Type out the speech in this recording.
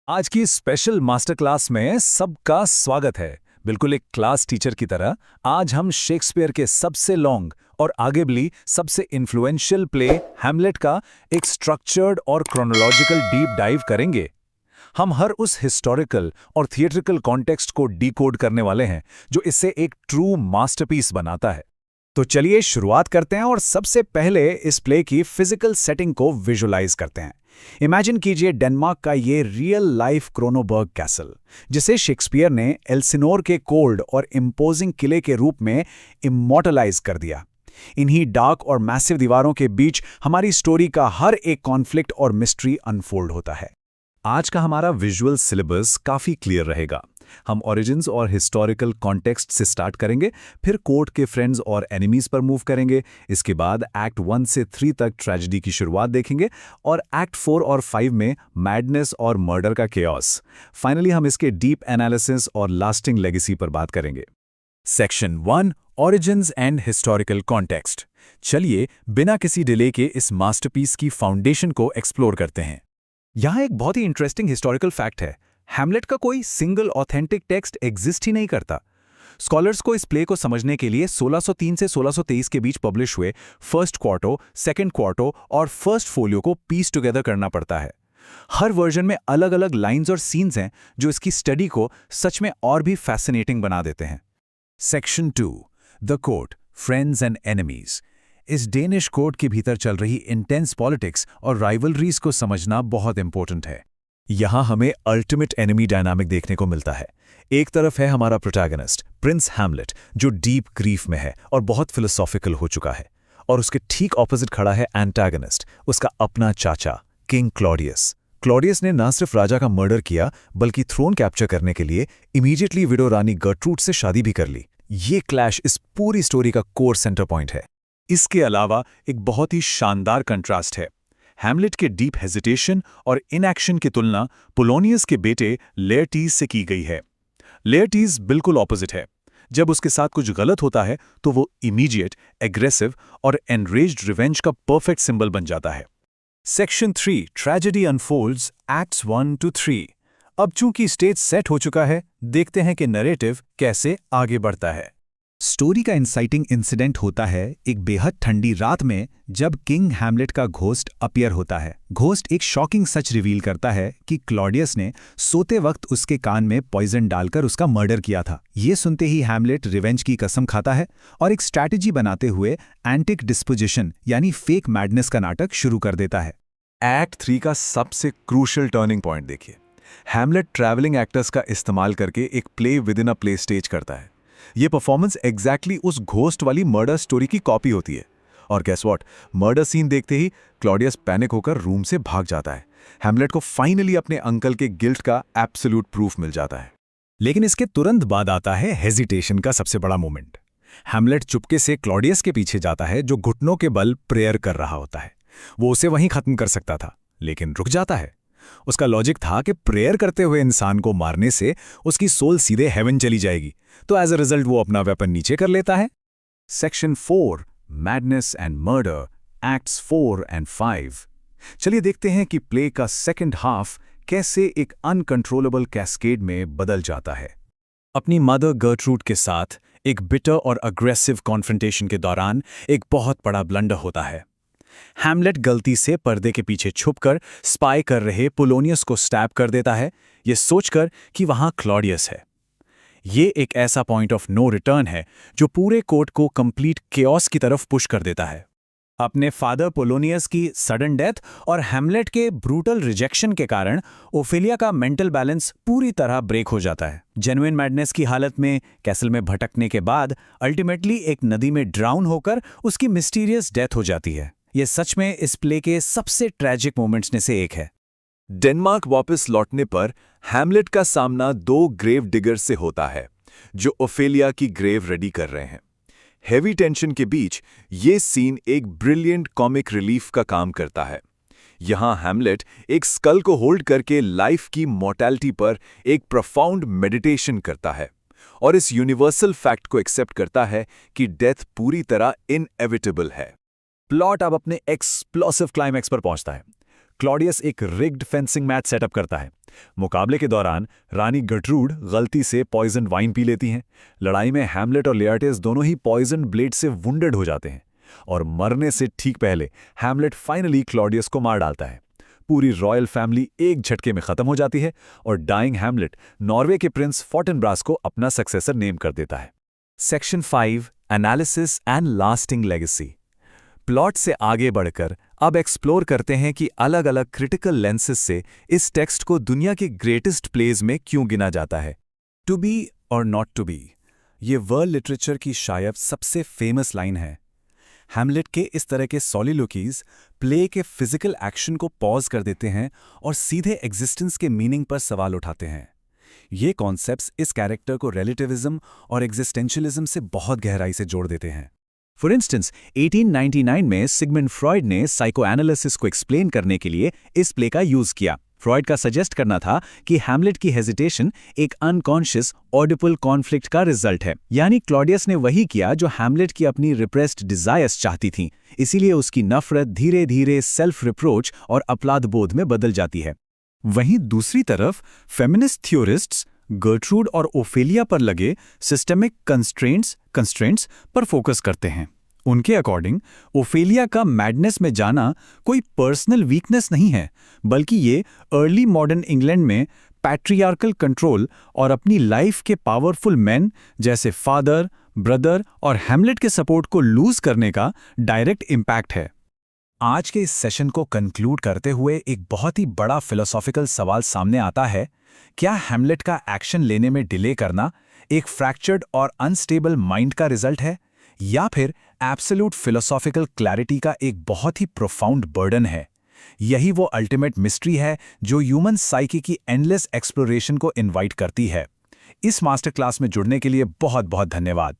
आज की special master class में सबका स्वागत है। बिल्कुल एक क्लास टीचर की तरह आज हम शेक्सपियर के सबसे लॉन्ग और आर्गुएबली सबसे इन्फ्लुएंशियल प्ले हैमलेट का एक स्ट्रक्चर्ड और क्रोनोलॉजिकल डीप डाइव करेंगे। हम हर उस हिस्टोरिकल और थिएट्रिकल कॉन्टेक्स्ट को डिकोड करने वाले हैं जो इसे एक ट्रू मास्टरपीस बनाता है। तो चलिए शुरुआत करते हैं और सबसे पहले इस प्ले की फिजिकल सेटिंग को विजुलाइज करते हैं। इमेजिन कीजिए डेनमार्क का ये रियल लाइफ क्रोनोबर्ग कैसल, जिसे शेक्सपियर ने एल्सिनोर के कोल्ड और इम्पोजिंग किले के रूप में इमॉर्टलाइज कर दिया। इन्हीं डार्क और मैसिव दीवारों के बीच हमारी स्टोरी का हर एक कॉन्फ्लिक्ट और मिस्ट्री अनफोल्ड होता है। आज का हमारा विजुअल सिलेबस काफ़ी क्लियर रहेगा। हम ओरिजिन्स और हिस्टोरिकल कॉन्टेक्स्ट से स्टार्ट करेंगे, फिर कोर्ट के फ्रेंड्स और एनिमीज पर मूव करेंगे। इसके बाद एक्ट 1 से 3 तक ट्रेजेडी की शुरुआत देखेंगे और एक्ट 4 और 5 में मैडनेस और मर्डर का केओस। फाइनली हम इसके डीप एनालिसिस और लास्टिंग लेगेसी पर बात करेंगे। Section 1 origins and historical context. चलिए बिना किसी डिले के इस मास्टरपीस की फाउंडेशन को एक्सप्लोर करते हैं। यहाँ एक बहुत ही इंटरेस्टिंग हिस्टोरिकल फैक्ट है। हैमलेट का कोई सिंगल ऑथेंटिक टेक्स्ट एग्जिस्ट ही नहीं करता। स्कॉलर्स को इस प्ले को समझने के लिए 1603 से 1623 के बीच पब्लिश हुए फर्स्ट क्वार्टो, सेकंड क्वार्टो और फर्स्ट फोलियो को पीस टुगेदर करना पड़ता है। हर वर्जन में अलग अलग लाइंस और सीन्स हैं जो इसकी स्टडी को सच में और भी फैसिनेटिंग बना देते हैं। Section 2 the court, friends and enemies. इस डेनिश कोर्ट के भीतर चल रही इंटेंस पॉलिटिक्स और राइवलरीज को समझना बहुत इंपॉर्टेंट है। यहाँ हमें अल्टीमेट एनिमी डायनामिक देखने को मिलता है। एक तरफ है हमारा प्रोटैगनिस्ट प्रिंस हैमलेट, जो डीप ग्रीफ में है और बहुत फिलोसॉफिकल हो चुका है, और उसके ठीक ऑपोजिट खड़ा है एंटागनिस्ट, उसका अपना चाचा किंग क्लॉडियस। क्लॉडियस ने न सिर्फ राजा का मर्डर किया बल्कि थ्रोन कैप्चर करने के लिए इमीडिएटली विडो रानी गर्ट्रूड से शादी भी कर ली। ये क्लैश इस पूरी स्टोरी का कोर सेंटर पॉइंट है। इसके अलावा एक बहुत ही शानदार कंट्रास्ट है। हैमलेट के डीप हेजिटेशन और इनएक्शन की तुलना पोलोनियस के बेटे लेयरटीज से की गई है। लेयरटीज बिल्कुल ऑपोजिट है। जब उसके साथ कुछ गलत होता है तो वो इमीडिएट, एग्रेसिव और एनरेज्ड रिवेंज का परफेक्ट सिंबल बन जाता है। Section 3 tragedy unfolds acts 1 to 3। अब चूंकि स्टेज सेट हो चुका है, देखते हैं कि नरेटिव कैसे आगे बढ़ता है। स्टोरी का इंसाइटिंग इंसिडेंट होता है एक बेहद ठंडी रात में, जब किंग हैमलेट का घोस्ट अपीयर होता है। घोस्ट एक शॉकिंग सच रिवील करता है कि क्लॉडियस ने सोते वक्त उसके कान में पॉइजन डालकर उसका मर्डर किया था। ये सुनते ही हैमलेट रिवेंज की कसम खाता है और एक स्ट्रैटेजी बनाते हुए एंटिक डिस्पोजिशन यानी फेक मैडनेस का नाटक शुरू कर देता है। एक्ट 3 का सबसे क्रूशियल टर्निंग पॉइंट देखिए। हैमलेट ट्रैवलिंग एक्टर्स का इस्तेमाल करके एक play with in a play stage करता है। ये परफॉर्मेंस एग्जैक्टली उस घोस्ट वाली मर्डर स्टोरी की कॉपी होती है। और गेस व्हाट, मर्डर सीन देखते ही क्लॉडियस पैनिक होकर रूम से भाग जाता है। हैमलेट को फाइनली अपने अंकल के गिल्ट का एब्सोल्यूट प्रूफ मिल जाता है। लेकिन इसके तुरंत बाद आता है हेजिटेशन का सबसे बड़ा मोमेंट। हैमलेट चुपके से क्लॉडियस के पीछे जाता है, जो घुटनों के बल प्रेयर कर रहा होता है। वो उसे वहीं खत्म कर सकता था, लेकिन रुक जाता है। उसका लॉजिक था कि प्रेयर करते हुए इंसान को मारने से उसकी सोल सीधे हेवन चली जाएगी, तो एज अ रिजल्ट वो अपना वेपन नीचे कर लेता है। Section 4 madness and murder acts 4 and 5। चलिए देखते हैं कि प्ले का सेकंड हाफ कैसे एक अनकंट्रोलेबल कैस्केड में बदल जाता है। अपनी मदर गर्ट्रूड के साथ एक बिटर और अग्रेसिव कॉन्फ्रंटेशन के दौरान एक बहुत बड़ा ब्लंडर होता है। हैमलेट गलती से पर्दे के पीछे छुपकर स्पाई कर रहे पोलोनियस को स्टैब कर देता है, ये सोचकर कि वहां क्लॉडियस है। ये एक ऐसा पॉइंट ऑफ नो रिटर्न है जो पूरे कोर्ट को कंप्लीट केओस की तरफ पुश कर देता है। अपने फादर पोलोनियस की सडन डेथ और हैमलेट के ब्रूटल रिजेक्शन के कारण ओफेलिया का मेंटल बैलेंस पूरी तरह ब्रेक हो जाता है। जेन्युइन मैडनेस की हालत में कैसल में भटकने के बाद अल्टीमेटली एक नदी में ड्राउन होकर उसकी मिस्टीरियस डेथ हो जाती है। ये सच में इस प्ले के सबसे ट्रैजिक मोमेंट्स में से एक है। डेनमार्क वापस लौटने पर हैमलेट का सामना 2 ग्रेव डिगर्स से होता है, जो ओफेलिया की ग्रेव रेडी कर रहे हैं। हेवी टेंशन के बीच ये सीन एक ब्रिलियंट कॉमिक रिलीफ का काम करता है। यहाँ हैमलेट एक स्कल को होल्ड करके लाइफ की मॉर्टैलिटी पर एक प्रोफाउंड मेडिटेशन करता है और इस यूनिवर्सल फैक्ट को एक्सेप्ट करता है कि डेथ पूरी तरह इनएविटेबल है। प्लॉट अब अपने एक्सप्लोसिव क्लाइमैक्स पर पहुंचता है। क्लॉडियस एक रिग्ड फेंसिंग मैच सेटअप करता है। मुकाबले के दौरान रानी गर्ट्रूड गलती से पॉइजन वाइन पी लेती हैं। लड़ाई में हैमलेट और लेआर्टेस दोनों ही पॉइजन ब्लेड से वुंडेड हो जाते हैं और मरने से ठीक पहले हैमलेट फाइनली क्लॉडियस को मार डालता है। पूरी रॉयल फैमिली एक झटके में खत्म हो जाती है और डाइंग हैमलेट नॉर्वे के प्रिंस फॉर्टिनब्रास को अपना सक्सेसर नेम कर देता है। Section 5 analysis and lasting legacy. Plot से आगे बढ़कर अब एक्सप्लोर करते हैं कि अलग अलग क्रिटिकल लेंसेज से इस टेक्स्ट को दुनिया के ग्रेटेस्ट प्लेज में क्यों गिना जाता है। टू बी और नॉट टू बी, ये वर्ल्ड लिटरेचर की शायद सबसे फेमस लाइन है। हैमलेट के इस तरह के सॉलिलोकीज प्ले के फिजिकल एक्शन को पॉज कर देते हैं और सीधे एग्जिस्टेंस के मीनिंग पर सवाल उठाते हैं। ये कॉन्सेप्ट्स इस कैरेक्टर को रिलेटिविज्म और एग्जिस्टेंशियलिज्म से बहुत गहराई से जोड़ देते हैं। फॉर इंस्टेंस 1899 में सिगमंड फ्रॉयड ने साइकोएनालिसिस को एक्सप्लेन करने के लिए इस प्ले का यूज किया। फ्रॉयड का सजेस्ट करना था कि हैमलेट की हेजिटेशन एक अनकॉन्शियस ऑडिबल कॉन्फ्लिक्ट का रिजल्ट है, यानी क्लॉडियस ने वही किया जो हैमलेट की अपनी रिप्रेस्ड डिजायर्स चाहती थीं। इसीलिए उसकी नफरत धीरे धीरे सेल्फ रिप्रोच और अपराध बोध में बदल जाती है। वहीं दूसरी तरफ फेमिनिस्ट थ्योरिस्ट्स गर्ट्रूड और ओफेलिया पर लगे सिस्टेमिक कंस्ट्रेंट्स पर फोकस करते हैं। उनके अकॉर्डिंग ओफेलिया का मैडनेस में जाना कोई पर्सनल वीकनेस नहीं है, बल्कि ये अर्ली मॉडर्न इंग्लैंड में पैट्रियार्कल कंट्रोल और अपनी लाइफ के पावरफुल मैन जैसे फादर, ब्रदर और हैमलेट के सपोर्ट को लूज करने का डायरेक्ट इम्पैक्ट है। आज के इस सेशन को कंक्लूड करते हुए एक बहुत ही बड़ा फिलोसॉफिकल सवाल सामने आता है, क्या हैमलेट का एक्शन लेने में डिले करना एक फ्रैक्चर्ड और अनस्टेबल माइंड का रिजल्ट है, या फिर एब्सोल्यूट फिलोसॉफिकल क्लैरिटी का एक बहुत ही प्रोफाउंड बर्डन है? यही वो अल्टीमेट मिस्ट्री है जो ह्यूमन साइकी की एंडलेस एक्सप्लोरेशन को इनवाइट करती है। इस मास्टर क्लास में जुड़ने के लिए बहुत बहुत धन्यवाद।